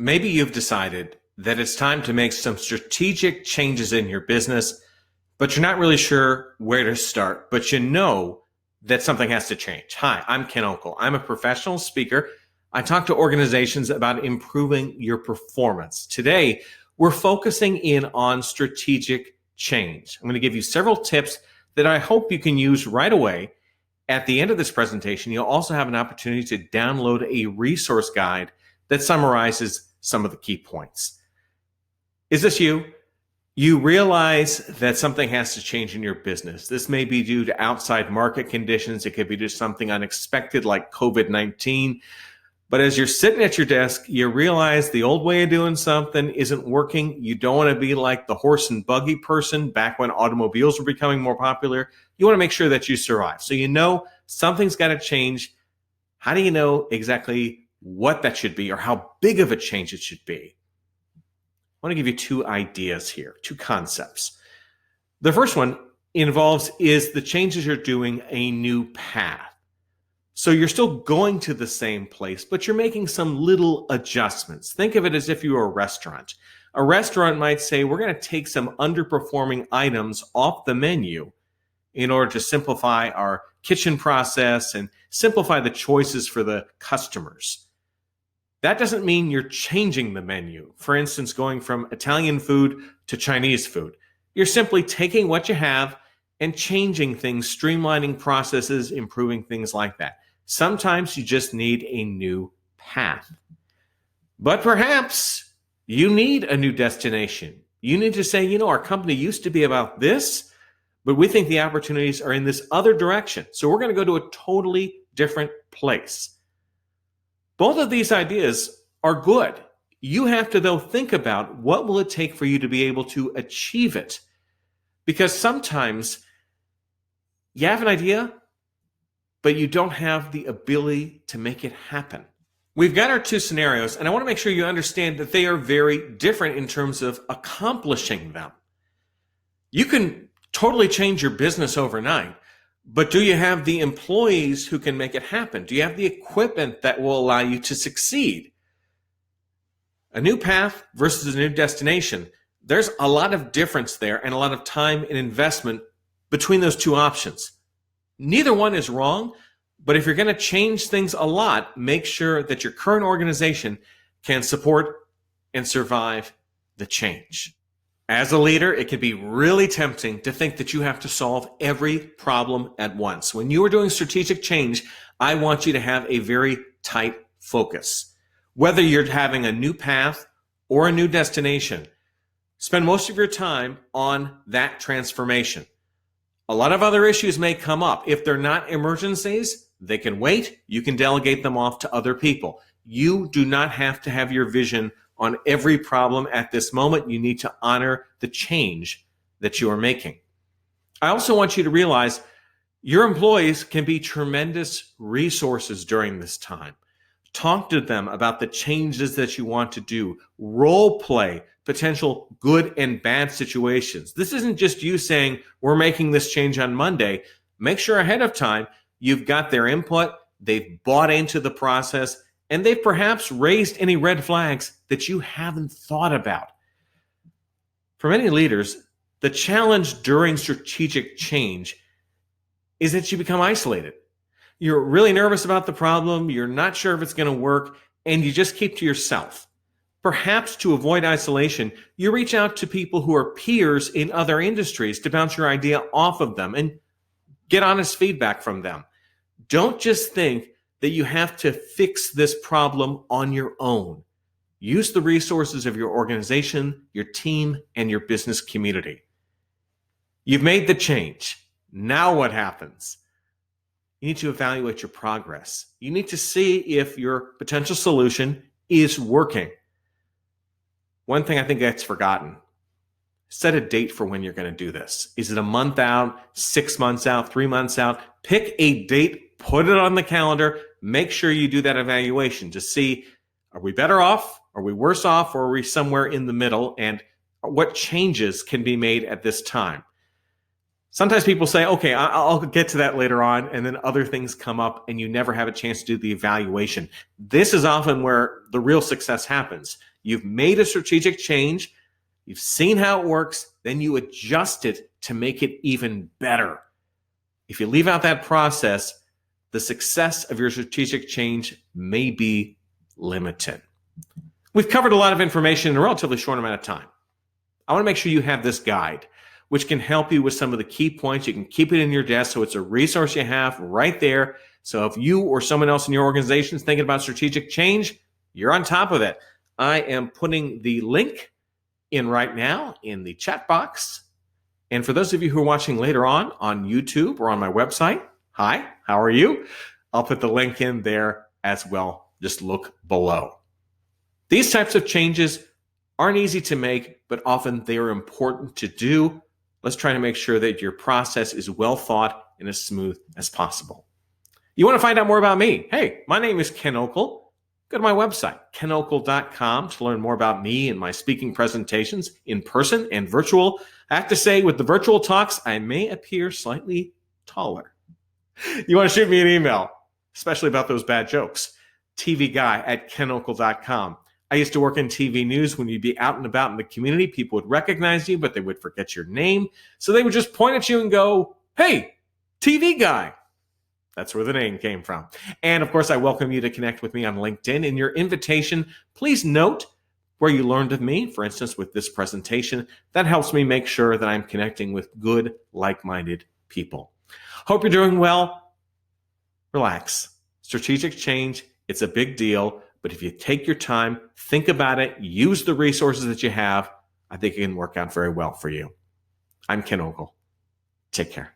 Maybe you've decided that it's time to make some strategic changes in your business, but you're not really sure where to start, but you know that something has to change. Hi, I'm Ken Okel. I'm a professional speaker. I talk to organizations about improving your performance. Today, we're focusing in on strategic change. I'm going to give you several tips that I hope you can use right away. At the end of this presentation, you'll also have an opportunity to download a resource guide that summarizes some of the key points. Is this you? You realize that something has to change in your business. This may be due to outside market conditions. It could be just something unexpected like COVID-19. But as you're sitting at your desk, you realize the old way of doing something isn't working. You don't want to be like the horse and buggy person back when automobiles were becoming more popular. You want to make sure that you survive. So you know something's got to change. How do you know exactly what that should be or how big of a change it should be? I want to give you two ideas here, two concepts. The first one is the changes you're doing a new path. So you're still going to the same place, but you're making some little adjustments. Think of it as if you were a restaurant. A restaurant might say, we're going to take some underperforming items off the menu in order to simplify our kitchen process and simplify the choices for the customers. That doesn't mean you're changing the menu. For instance, going from Italian food to Chinese food. You're simply taking what you have and changing things, streamlining processes, improving things like that. Sometimes you just need a new path. But perhaps you need a new destination. You need to say, our company used to be about this, but we think the opportunities are in this other direction. So we're going to go to a totally different place. Both of these ideas are good. You have to, though, think about what will it take for you to be able to achieve it. Because sometimes you have an idea, but you don't have the ability to make it happen. We've got our two scenarios, and I want to make sure you understand that they are very different in terms of accomplishing them. You can totally change your business overnight, but do you have the employees who can make it happen? Do you have the equipment that will allow you to succeed? A new path versus a new destination. There's a lot of difference there and a lot of time and investment between those two options. Neither one is wrong, but if you're going to change things a lot, make sure that your current organization can support and survive the change. As a leader, it can be really tempting to think that you have to solve every problem at once. When you are doing strategic change, I want you to have a very tight focus. Whether you're having a new path or a new destination, spend most of your time on that transformation. A lot of other issues may come up. If they're not emergencies, they can wait. You can delegate them off to other people. You do not have to have your vision on every problem at this moment. You need to honor the change that you are making. I also want you to realize your employees can be tremendous resources during this time. Talk to them about the changes that you want to do. Role play potential good and bad situations. This isn't just you saying, we're making this change on Monday. Make sure ahead of time you've got their input, they've bought into the process, and they've perhaps raised any red flags that you haven't thought about. For many leaders, the challenge during strategic change is that you become isolated. You're really nervous about the problem, you're not sure if it's going to work, and you just keep to yourself. Perhaps to avoid isolation, you reach out to people who are peers in other industries to bounce your idea off of them and get honest feedback from them. Don't just think that you have to fix this problem on your own. Use the resources of your organization, your team, and your business community. You've made the change. Now what happens? You need to evaluate your progress. You need to see if your potential solution is working. One thing I think gets forgotten, set a date for when you're going to do this. Is it a month out, 6 months out, 3 months out? Pick a date, put it on the calendar, make sure you do that evaluation to see, are we better off? Are we worse off? Or are we somewhere in the middle? And what changes can be made at this time? Sometimes people say, okay, I'll get to that later on, and then other things come up and you never have a chance to do the evaluation. This is often where the real success happens. You've made a strategic change, you've seen how it works, then you adjust it to make it even better. If you leave out that process, the success of your strategic change may be limited. We've covered a lot of information in a relatively short amount of time. I want to make sure you have this guide, which can help you with some of the key points. You can keep it in your desk so it's a resource you have right there. So if you or someone else in your organization is thinking about strategic change, you're on top of it. I am putting the link in right now in the chat box. And for those of you who are watching later on YouTube or on my website, hi, how are you? I'll put the link in there as well. Just look below. These types of changes aren't easy to make, but often they are important to do. Let's try to make sure that your process is well thought and as smooth as possible. You want to find out more about me? Hey, my name is Ken Okel. Go to my website, kenokel.com, to learn more about me and my speaking presentations in person and virtual. I have to say, with the virtual talks, I may appear slightly taller. You want to shoot me an email, especially about those bad jokes. tvguy@kenokel.com. I used to work in TV news. When you'd be out and about in the community, people would recognize you, but they would forget your name. So they would just point at you and go, hey, TV guy. That's where the name came from. And of course, I welcome you to connect with me on LinkedIn. In your invitation, please note where you learned of me. For instance, with this presentation, that helps me make sure that I'm connecting with good, like-minded people. Hope you're doing well. Relax. Strategic change, it's a big deal. But if you take your time, think about it, use the resources that you have, I think it can work out very well for you. I'm Ken Okel. Take care.